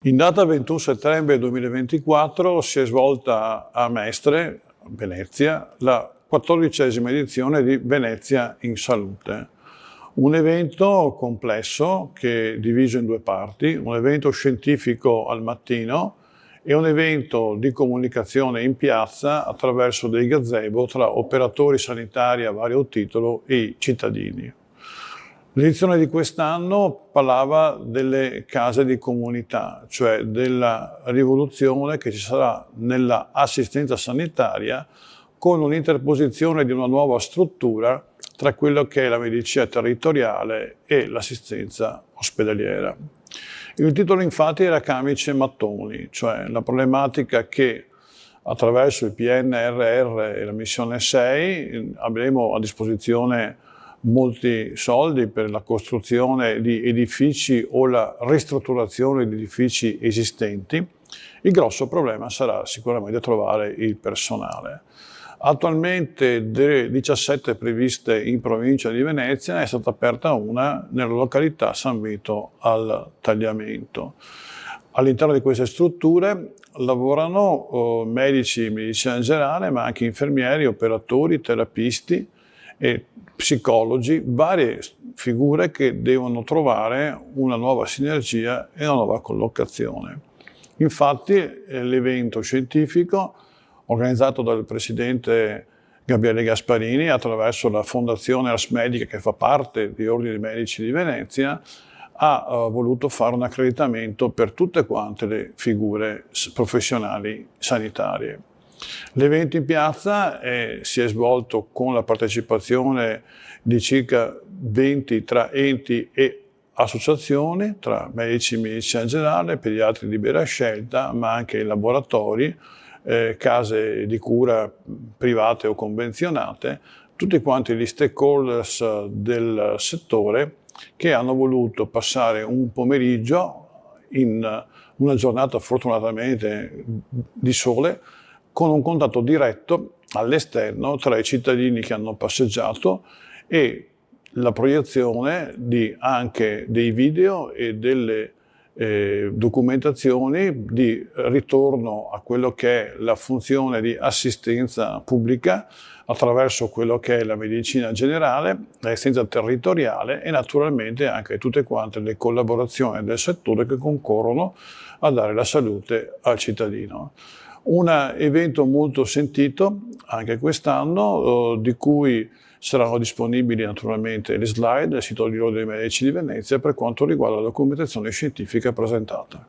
In data 21 settembre 2024 si è svolta a Mestre, Venezia, la 14ª edizione di Venezia in Salute. Un evento complesso che è diviso in due parti, un evento scientifico al mattino e un evento di comunicazione in piazza attraverso dei gazebo tra operatori sanitari a vario titolo e cittadini. L'edizione di quest'anno parlava delle case di comunità, cioè della rivoluzione che ci sarà nella assistenza sanitaria con un'interposizione di una nuova struttura tra quello che è la medicina territoriale e l'assistenza ospedaliera. Il titolo infatti era Camici e mattoni, cioè la problematica che attraverso il PNRR e la missione 6 avremo a disposizione molti soldi per la costruzione di edifici o la ristrutturazione di edifici esistenti. Il grosso problema sarà sicuramente trovare il personale. Attualmente delle 17 previste in provincia di Venezia è stata aperta una nella località San Vito al Tagliamento. All'interno di queste strutture lavorano medici di medicina generale, ma anche infermieri, operatori, terapisti e psicologi, varie figure che devono trovare una nuova sinergia e una nuova collocazione. Infatti l'evento scientifico organizzato dal presidente Gabriele Gasparini attraverso la fondazione Ars Medica, che fa parte di Ordine Medici di Venezia, ha voluto fare un accreditamento per tutte quante le figure professionali sanitarie. L'evento in piazza si è svolto con la partecipazione di circa 20 tra enti e associazioni, tra medici di medicina generale, pediatri di libera scelta, ma anche laboratori, case di cura private o convenzionate, tutti quanti gli stakeholders del settore che hanno voluto passare un pomeriggio in una giornata fortunatamente di sole con un contatto diretto all'esterno tra i cittadini che hanno passeggiato e la proiezione di anche dei video e delle documentazioni di ritorno a quello che è la funzione di assistenza pubblica attraverso quello che è la medicina generale, l'assistenza territoriale e naturalmente anche tutte quante le collaborazioni del settore che concorrono a dare la salute al cittadino. Un evento molto sentito anche quest'anno, di cui saranno disponibili naturalmente le slide del sito di Ordine Medici di Venezia per quanto riguarda la documentazione scientifica presentata.